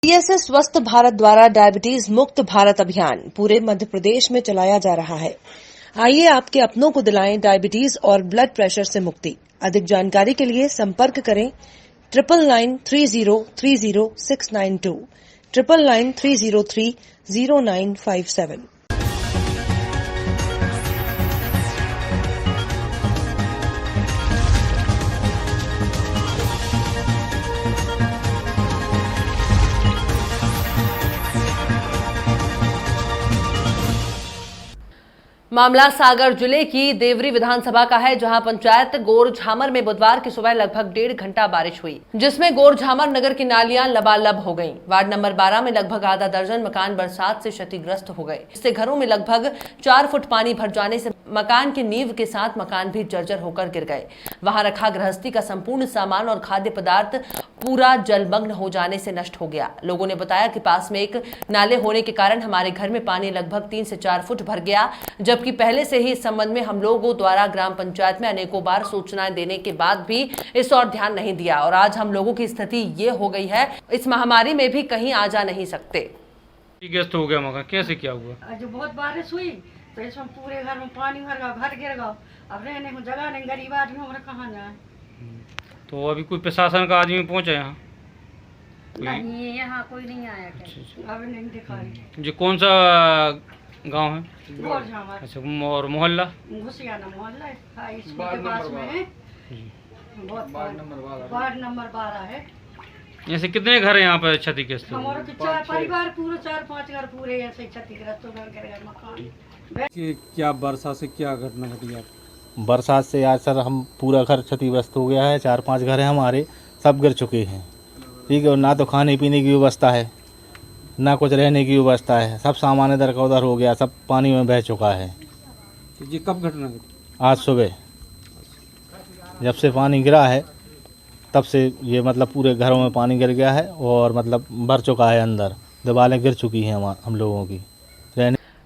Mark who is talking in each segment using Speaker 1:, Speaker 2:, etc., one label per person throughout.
Speaker 1: CSS स्वस्थ भारत द्वारा diabetes मुक्त भारत अभियान पूरे मध्य प्रदेश में चलाया जा रहा है। आइए आपके अपनों को दिलाएं डायबिटीज और ब्लड प्रेशर से मुक्ति। अधिक जानकारी के लिए संपर्क करें 9993030692 9993030957।
Speaker 2: मामला सागर जिले की देवरी विधानसभा का है, जहां पंचायत गोरझामर में बुधवार की सुबह लगभग 1.5 घंटा बारिश हुई, जिसमें गोरझामर नगर की नालियां लबालब हो गईं। वार्ड नंबर 12 में लगभग आधा दर्जन मकान बरसात से क्षतिग्रस्त हो गए। इससे घरों में लगभग 4 फुट पानी भर जाने से मकान की नींव के साथ मकान भी जर्जर होकर गिर गए। वहां रखा गृहस्थी का संपूर्ण सामान और खाद्य पदार्थ पूरा जलमग्न हो जाने से नष्ट हो गया। लोगों ने बताया कि पास में एक नाले होने के कारण हमारे घर में पानी लगभग 3 से 4 फुट भर गया, जबकि पहले से ही इस संबंध में हम लोगों द्वारा ग्राम पंचायत में अनेकों बार सूचनाएं देने के बाद भी इस ओर ध्यान नहीं दिया और आज हम लोगों की स्थिति ये हो गई है, इस महामारी में भी कहीं आ जा नहीं सकते।
Speaker 3: ग्रस्त हो गया मकान, कैसे क्या हुआ?
Speaker 4: जो बहुत बारिश हुई तो इसमें पूरे घर में पानी भर गया, घर गिर गया। अब रहने को जगह नहीं, गरीब आदमी हमारा कहाँ जाए।
Speaker 3: तो अभी कोई प्रशासन का आदमी पहुंचा यहाँ?
Speaker 4: नहीं, यहाँ कोई नहीं आया। अब नहीं दिखा रही।
Speaker 3: जो कौन सा गांव है?
Speaker 4: गोरझामर।
Speaker 3: अच्छा, और मोहल्ला?
Speaker 4: घुसियाना मोहल्ला है, स्कूल के पास में है। बहुत वार्ड नंबर 12 है।
Speaker 3: ऐसे कितने घर हैं यहाँ पर क्षतिग्रस्त?
Speaker 4: हमारे तो 4 परिवार पूरे 4-5 घर पूरे ऐसे क्षतिग्रस्त हो गए मकान।
Speaker 5: क्या वर्षा से क्या घटना घटी है?
Speaker 6: बरसात से आज सर हम पूरा घर क्षतिग्रस्त हो गया है। 4-5 घर हैं हमारे, सब गिर चुके हैं। ठीक है, और ना तो खाने पीने की व्यवस्था है, ना कुछ रहने की व्यवस्था है। सब सामान इधर का उधर हो गया, सब पानी में बह चुका है।
Speaker 5: तो ये कब घटना घटी?
Speaker 6: आज सुबह जब से पानी गिरा है तब से ये मतलब पूरे घरों में पानी गिर गया है और मतलब भर चुका है, अंदर दीवारें गिर चुकी हैं हम लोगों की।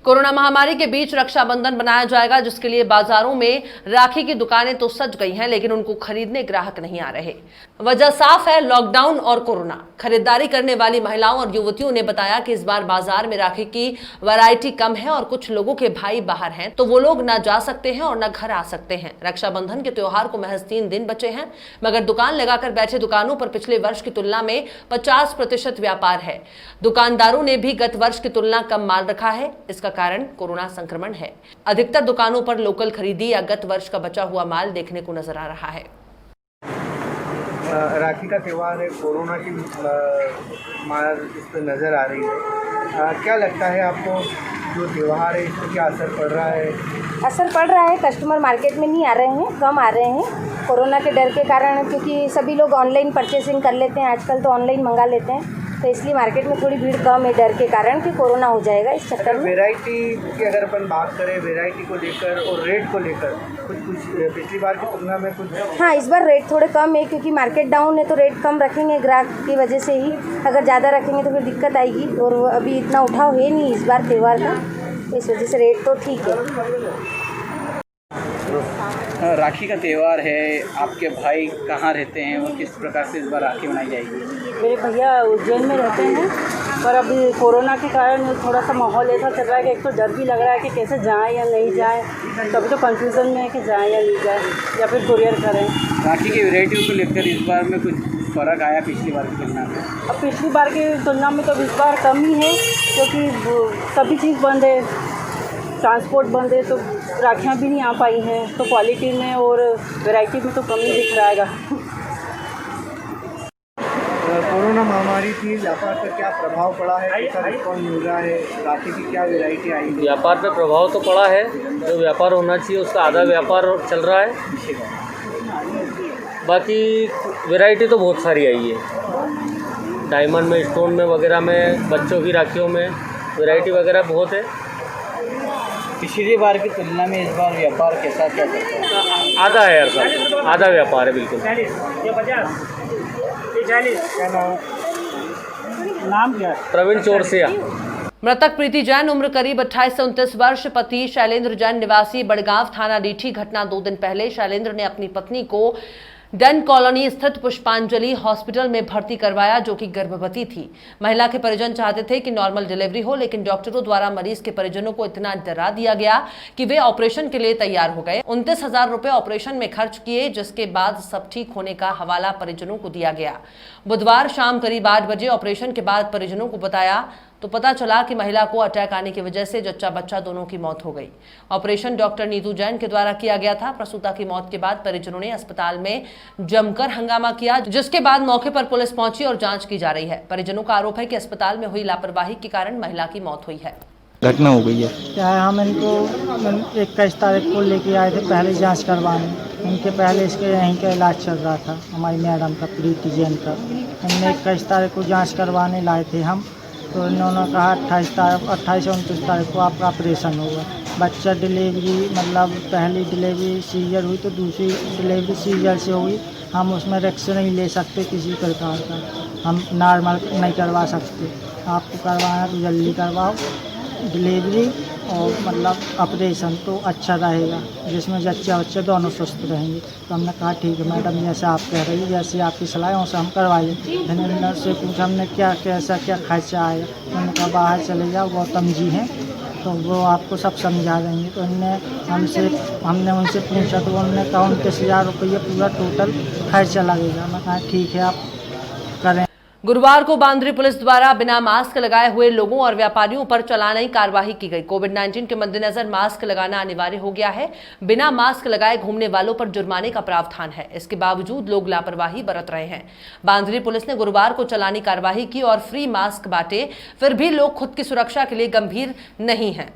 Speaker 2: कोरोना महामारी के बीच रक्षाबंधन बनाया जाएगा, जिसके लिए बाजारों में राखी की दुकानें तो सज गई हैं, लेकिन उनको खरीदने ग्राहक नहीं आ रहे। वजह साफ है, लॉकडाउन और कोरोना। खरीदारी करने वाली महिलाओं और युवतियों ने बताया कि इस बार बाजार में राखी की वैरायटी कम है और कुछ लोगों के भाई बाहर हैं, तो वो लोग ना जा सकते हैं और ना घर आ सकते हैं। रक्षाबंधन के त्योहार को महज 3 दिन बचे हैं, मगर दुकान लगाकर बैठे दुकानों पर पिछले वर्ष की तुलना में 50% व्यापार है। दुकानदारों ने भी गत वर्ष की तुलना कम माल रखा है। इसका कारण कोरोना संक्रमण है। अधिकतर दुकानों पर लोकल खरीदी या गत वर्ष का बचा हुआ माल देखने को नजर आ रहा है।
Speaker 7: राखी का त्यौहार है, कोरोना की मार इस पर नज़र आ रही है। क्या लगता है आपको, जो त्यौहार है इस पर क्या असर पड़ रहा है?
Speaker 8: असर पड़ रहा है, कस्टमर मार्केट में नहीं आ रहे हैं, कम आ रहे हैं कोरोना के डर के कारण, क्योंकि सभी लोग ऑनलाइन परचेसिंग कर लेते हैं आजकल, तो ऑनलाइन मंगा लेते हैं, तो इसलिए मार्केट में थोड़ी भीड़ कम है डर के कारण कि कोरोना हो जाएगा इस चक्कर में।
Speaker 7: वैरायटी की अगर अपन बात करें, वैरायटी को लेकर और रेट को लेकर कुछ पिछली बार की तुलना में कुछ?
Speaker 8: हाँ, इस बार रेट थोड़े कम है क्योंकि मार्केट डाउन है, तो रेट कम रखेंगे ग्राहक की वजह से ही। अगर ज़्यादा रखेंगे तो फिर दिक्कत आएगी, और अभी इतना उठाव है नहीं इस बार त्यौहार का, इस वजह से रेट तो ठीक है।
Speaker 9: राखी का त्यौहार है, आपके भाई कहाँ रहते हैं और किस प्रकार से इस बार राखी मनाई जाएगी?
Speaker 10: मेरे भैया उज्जैन में रहते हैं, पर अभी कोरोना के कारण थोड़ा सा माहौल ऐसा चल रहा है कि एक तो डर भी लग रहा है कि कैसे जाएं या नहीं जाएं, तभी तो कंफ्यूजन में है कि जाएं या नहीं जाएं या फिर कुरियर करें।
Speaker 9: राखी की वैरायटी को लेकर इस बार में कुछ फ़र्क आया पिछली बार की तुलना में?
Speaker 10: अब पिछली बार की तुलना में तो इस बार कम ही है, क्योंकि सभी चीज़ बंद है, ट्रांसपोर्ट बंद है, तो राखियाँ भी नहीं आ पाई हैं, तो क्वालिटी में और वैरायटी में तो कम ही दिख रहा है।
Speaker 7: कोरोना महामारी की व्यापार पर क्या प्रभाव पड़ा है, कैसा रिस्पॉन्स मिल रहा है, राखी की क्या वैरायटी आई?
Speaker 11: व्यापार पर प्रभाव तो पड़ा है, जो व्यापार होना चाहिए उसका आधा व्यापार चल रहा है, बाकी वैरायटी तो बहुत सारी आई है। डायमंड में, स्टोन में वगैरह में, बच्चों की राखियों में वैरायटी वगैरह बहुत है।
Speaker 9: पिछली बार की तुलना में इस बार व्यापार कैसा क्या करता है?
Speaker 11: आधा है यार सर, आधा व्यापार है बिल्कुल।
Speaker 9: नाम क्या?
Speaker 11: प्रवीण चौरसिया।
Speaker 2: मृतक प्रीति जैन, उम्र करीब 28 से 29 वर्ष, पति शैलेंद्र जैन, निवासी बड़गांव, थाना डीठी। घटना 2 दिन पहले शैलेंद्र ने अपनी पत्नी को डन कॉलोनी स्थित पुष्पांजलि हॉस्पिटल में भर्ती करवाया, जो कि गर्भवती थी। महिला के परिजन चाहते थे कि नॉर्मल डिलीवरी हो, लेकिन डॉक्टरों द्वारा मरीज के परिजनों को इतना डरा दिया गया कि वे ऑपरेशन के लिए तैयार हो गए। 29,000 रुपए ऑपरेशन में खर्च किए, जिसके बाद सब ठीक होने का हवाला परिजनों को दिया गया। बुधवार शाम करीब 8 बजे ऑपरेशन के बाद परिजनों को बताया तो पता चला कि महिला को अटैक आने की वजह से जच्चा बच्चा दोनों की मौत हो गई। ऑपरेशन डॉक्टर नीतू जैन के द्वारा किया गया था। प्रसूता की मौत के बाद परिजनों ने अस्पताल में जमकर हंगामा किया, जिसके बाद मौके पर पुलिस पहुंची और जांच की जा रही है। परिजनों का आरोप है कि अस्पताल में हुई लापरवाही के कारण महिला की मौत हुई है।
Speaker 12: घटना हो गई है
Speaker 13: क्या है, हम इनको 21 तारीख को लेके आए थे पहले जांच करवाने। उनके पहले इसके यहीं का इलाज चल रहा था, हमारी मैडम का, प्रीति जैन का। हमने 21 तारीख को जांच करवाने लाए थे हम, तो इन्होंने कहा 28 और 29 तारीख को आपका ऑपरेशन होगा। बच्चा डिलीवरी मतलब पहली डिलीवरी सीजर हुई तो दूसरी डिलीवरी सीजर से हुई। हम उसमें रिस्क नहीं ले सकते किसी प्रकार का, हम नॉर्मल नहीं करवा सकते। आपको करवाना तो जल्दी करवाओ डिलीवरी और मतलब ऑपरेशन तो अच्छा रहेगा, जिसमें बच्चा बच्चे दोनों स्वस्थ रहेंगे। तो हमने कहा ठीक है मैडम, जैसे आप कह रही है, जैसे आपकी सलाह है वैसे हम करवाइए। मैंने से पूछा हमने क्या कैसा क्या खर्चा आएगा। उन्होंने कहा बाहर चले जाओ, गौतम जी हैं तो वो आपको सब समझा देंगे। तो हमने उनसे पूछा तो उन्होंने कहा 29,000 रुपये पूरा टोटल खर्चा लगेगा। मैं कहा ठीक है आप करें।
Speaker 2: गुरुवार को बांद्री पुलिस द्वारा बिना मास्क लगाए हुए लोगों और व्यापारियों पर चालानी कार्रवाई की गई। कोविड-19 के मद्देनजर मास्क लगाना अनिवार्य हो गया है। बिना मास्क लगाए घूमने वालों पर जुर्माने का प्रावधान है। इसके बावजूद लोग लापरवाही बरत रहे हैं। बांद्री पुलिस ने गुरुवार को चालानी कार्रवाई की और फ्री मास्क बांटे, फिर भी लोग खुद की सुरक्षा के लिए गंभीर नहीं हैं।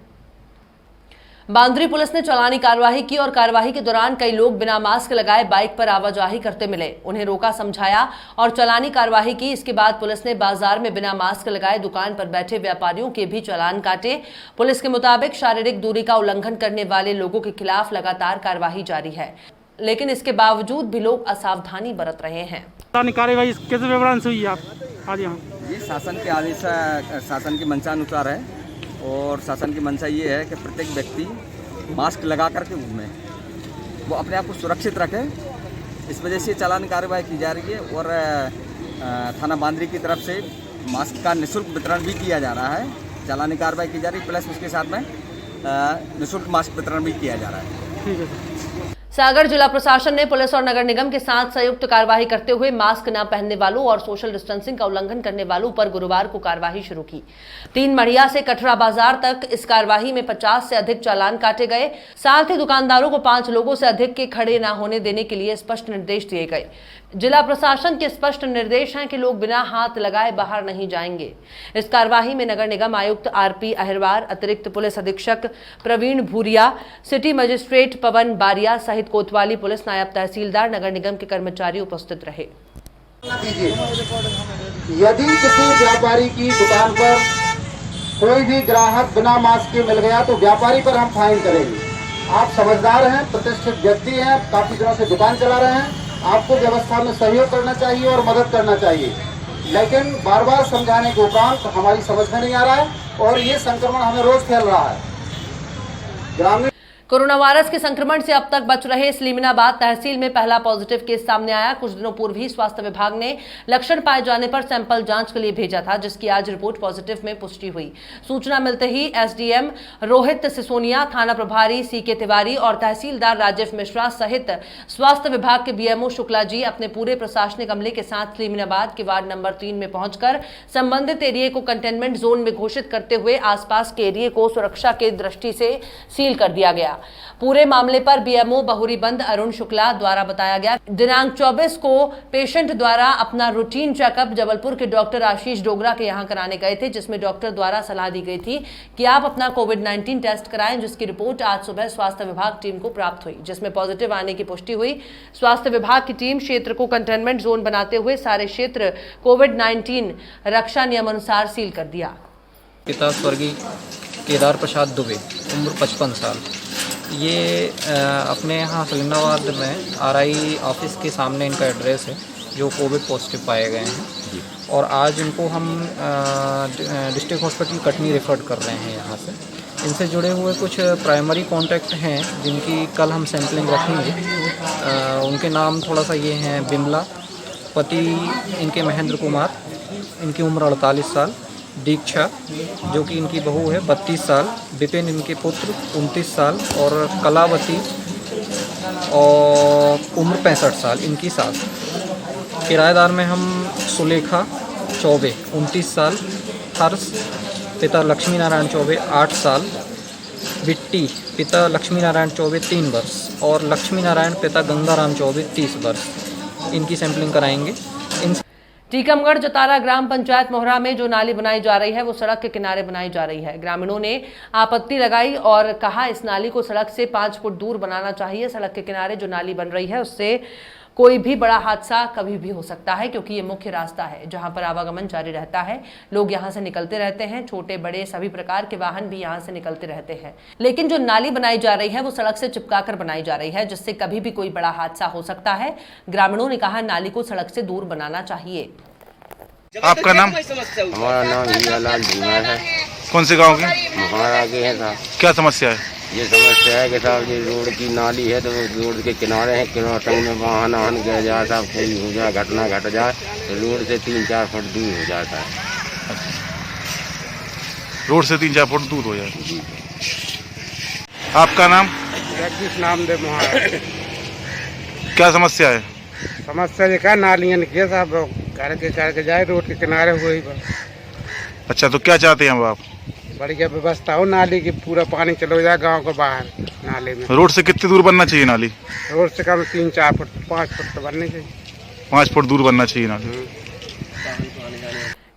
Speaker 2: बांद्री पुलिस ने चालानी कार्रवाई की और कार्रवाई के दौरान कई लोग बिना मास्क लगाए बाइक पर आवाजाही करते मिले। उन्हें रोका, समझाया और चालानी कार्रवाई की। इसके बाद पुलिस ने बाजार में बिना मास्क लगाए दुकान पर बैठे व्यापारियों के भी चालान काटे। पुलिस के मुताबिक शारीरिक दूरी का उल्लंघन करने वाले लोगों के खिलाफ लगातार कार्रवाई जारी है, लेकिन इसके बावजूद भी लोग असावधानी बरत रहे हैं।
Speaker 5: कार्रवाई किस विवरण से हुई आप आज यहाँ?
Speaker 14: ये शासन के आदेश, शासन के मंशानुसार है और शासन की मंशा ये है कि प्रत्येक व्यक्ति मास्क लगा करके घूमे, वो अपने आप को सुरक्षित रखे। इस वजह से चालान कार्रवाई की जा रही है और थाना बांद्री की तरफ से मास्क का निःशुल्क वितरण भी किया जा रहा है। चालानी कार्रवाई की जा रही है, प्लस उसके साथ में निःशुल्क मास्क वितरण भी किया जा रहा है।
Speaker 5: ठीक है।
Speaker 2: सागर जिला प्रशासन ने पुलिस और नगर निगम के साथ संयुक्त कार्रवाई करते हुए मास्क न पहनने वालों और सोशल डिस्टेंसिंग का उल्लंघन करने वालों पर गुरुवार को कार्रवाई शुरू की। 3 मढ़िया से कठरा बाजार तक इस कार्रवाई में 50 से अधिक चालान काटे गए। साथ ही दुकानदारों को 5 लोगों से अधिक के खड़े न होने देने के लिए स्पष्ट निर्देश दिए गए। जिला प्रशासन के स्पष्ट निर्देश हैं कि लोग बिना हाथ लगाए बाहर नहीं जाएंगे। इस कार्रवाई में नगर निगम आयुक्त आरपी अहिरवार, अतिरिक्त पुलिस अधीक्षक प्रवीण भूरिया, सिटी मजिस्ट्रेट पवन बारिया सहित कोतवाली पुलिस, नायब तहसीलदार, नगर निगम के कर्मचारी उपस्थित रहे।
Speaker 15: यदि किसी व्यापारी की दुकान पर कोई भी ग्राहक बिना मास्क के मिल गया तो व्यापारी पर हम फाइन करेंगे। आप समझदार हैं, प्रतिष्ठित व्यक्ति हैं, काफी दिनों से दुकान चला रहे हैं, आपको व्यवस्था में सहयोग करना चाहिए और मदद करना चाहिए, लेकिन बार बार समझाने के उपरांत हमारी समझ में नहीं आ रहा है और ये संक्रमण हमें रोज फैल रहा है। ग्रामीण
Speaker 2: कोरोना वायरस के संक्रमण से अब तक बच रहे सलीमनाबाद तहसील में पहला पॉजिटिव केस सामने आया। कुछ दिनों पूर्व ही स्वास्थ्य विभाग ने लक्षण पाए जाने पर सैंपल जांच के लिए भेजा था, जिसकी आज रिपोर्ट पॉजिटिव में पुष्टि हुई। सूचना मिलते ही एसडीएम रोहित सिसोनिया, थाना प्रभारी सीके तिवारी और तहसीलदार राजीव मिश्रा सहित स्वास्थ्य विभाग के बीएमओ शुक्ला जी अपने पूरे प्रशासनिक अमले के साथ सलीमनाबाद के वार्ड नंबर 3 में पहुंचकर संबंधित एरिया को कंटेनमेंट जोन में घोषित करते हुए आसपास के एरिया को सुरक्षा की दृष्टि से सील कर दिया गया। पूरे मामले पर बीएमओ बहुरीबंद अरुण शुक्ला द्वारा बताया गया, दिनांक 24 को पेशेंट द्वारा अपना रूटीन चेकअप जबलपुर के डॉक्टर आशीष डोगरा के यहां कराने गए थे, जिसमें डॉक्टर द्वारा सलाह दी गई थी कि आप अपना कोविड-19 टेस्ट कराएं, जिसकी रिपोर्ट आज सुबह स्वास्थ्य विभाग टीम को प्राप्त हुई, जिसमें पॉजिटिव आने की पुष्टि हुई। स्वास्थ्य विभाग की टीम क्षेत्र को कंटेनमेंट जोन बनाते हुए सारे क्षेत्र कोविड-19 रक्षा नियमानुसार सील कर दिया।
Speaker 16: पिता स्वर्गीय केदार प्रसाद दुबे, उम्र 55 साल, ये अपने यहाँ सलीमनाबाद में आरआई ऑफिस के सामने इनका एड्रेस है, जो कोविड पॉजिटिव पाए गए हैं और आज इनको हम डिस्ट्रिक्ट हॉस्पिटल कटनी रेफर कर रहे हैं यहाँ से। इनसे जुड़े हुए कुछ प्राइमरी कांटेक्ट हैं जिनकी कल हम सैंपलिंग रखेंगे। उनके नाम थोड़ा सा ये हैं: बिमला, पति इनके महेंद्र कुमार, इनकी उम्र 48 साल, दीक्षा जो कि इनकी बहू है 32 साल, विपिन इनके पुत्र 29 साल और कलावती और उम्र 65 साल इनकी सास। किराएदार में हम सुलेखा चौबे 29 साल, हर्ष पिता लक्ष्मी नारायण चौबे 8 साल, बिट्टी पिता लक्ष्मी नारायण चौबे 3 वर्ष और लक्ष्मी नारायण पिता गंगाराम चौबे 30 वर्ष। इनकी सैंपलिंग कराएंगे।
Speaker 2: टीकमगढ़ जतारा ग्राम पंचायत मोहरा में जो नाली बनाई जा रही है वो सड़क के किनारे बनाई जा रही है। ग्रामीणों ने आपत्ति लगाई और कहा इस नाली को सड़क से 5 फुट दूर बनाना चाहिए। सड़क के किनारे जो नाली बन रही है उससे कोई भी बड़ा हादसा कभी भी हो सकता है, क्योंकि ये मुख्य रास्ता है जहां पर आवागमन जारी रहता है। लोग यहां से निकलते रहते हैं, छोटे बड़े सभी प्रकार के वाहन भी यहां से निकलते रहते हैं। लेकिन जो नाली बनाई जा रही है वो सड़क से चिपकाकर बनाई जा रही है, जिससे कभी भी कोई बड़ा हादसा हो सकता है। ग्रामीणों ने कहा नाली को सड़क से दूर बनाना चाहिए।
Speaker 12: आपका नाम?
Speaker 17: हमारा नाम हीरालाल धीमान है।
Speaker 12: कौन से गांव के?
Speaker 17: महाराज के हैं साहब।
Speaker 12: क्या समस्या है?
Speaker 17: ये समस्या है कि साहब ये रोड की नाली है तो रोड के किनारे है, किनारे में वाहन गिर जाए साहब, कोई हो जाए घटना घट जाए तो रोड से 3-4 फुट दूर हो जाता है।
Speaker 12: रोड से 3-4 फुट दूर हो जाए। आपका नाम?
Speaker 18: जगदीश नामदेव महाराज।
Speaker 12: क्या समस्या है?
Speaker 18: समस्या ये क्या नालियाँ की साहब, करके जाए रोड के किनारे हुई।
Speaker 12: अच्छा, तो क्या चाहते हैं अब आप?
Speaker 18: बढ़िया व्यवस्था हो नाली की, पूरा पानी चलो जाए गांव को बाहर नाले में।
Speaker 12: रोड से कितनी दूर बनना चाहिए नाली?
Speaker 18: रोड से कम 3-4 फुट 5 फुट तो बननी चाहिए।
Speaker 12: 5 फुट दूर बनना चाहिए नाली।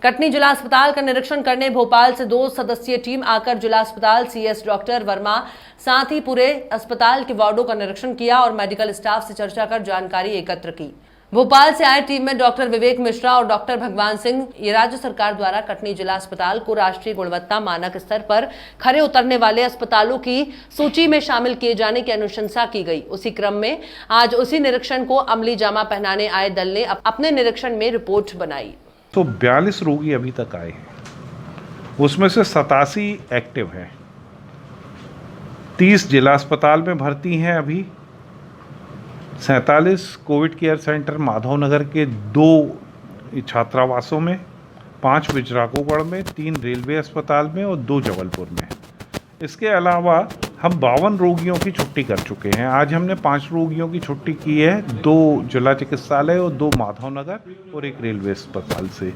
Speaker 2: कटनी जिला अस्पताल का निरीक्षण करने भोपाल से 2 सदस्यीय टीम आकर जिला अस्पताल सीएस डॉक्टर वर्मा साथ ही पूरे अस्पताल के वार्डों का निरीक्षण किया और मेडिकल स्टाफ से चर्चा कर जानकारी एकत्र की। भोपाल से आए टीम में डॉक्टर विवेक मिश्रा और डॉक्टर भगवान सिंह। ये राज्य सरकार द्वारा कटनी जिला अस्पताल को राष्ट्रीय गुणवत्ता मानक स्तर पर खरे उतरने वाले अस्पतालों की सूची में शामिल किए जाने की अनुशंसा की गई। उसी क्रम में आज उसी निरीक्षण को अमली जामा पहनाने आए दल ने अपने निरीक्षण में रिपोर्ट बनाई।
Speaker 19: तो 42 रोगी अभी तक आए हैं, उसमें से 87 एक्टिव हैं, 30 जिला अस्पताल में भर्ती हैं अभी, 47 कोविड केयर सेंटर माधवनगर के 2 छात्रावासों में, 5 विजराकोगढ़ में, 3 रेलवे अस्पताल में और 2 जबलपुर में। इसके अलावा हम 52 रोगियों की छुट्टी कर चुके हैं। आज हमने 5 रोगियों की छुट्टी की है, 2 जिला चिकित्सालय और 2 माधवनगर और 1 रेलवे अस्पताल से,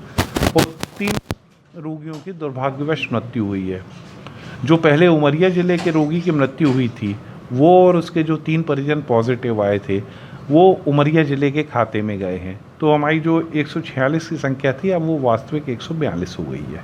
Speaker 19: और 3 रोगियों की दुर्भाग्यवश मृत्यु हुई है। जो पहले उमरिया जिले के रोगी की मृत्यु हुई थी वो और उसके जो 3 परिजन पॉजिटिव आए थे वो उमरिया ज़िले के खाते में गए हैं। तो हमारी जो 146 की संख्या थी अब वो वास्तविक 142 हो गई है।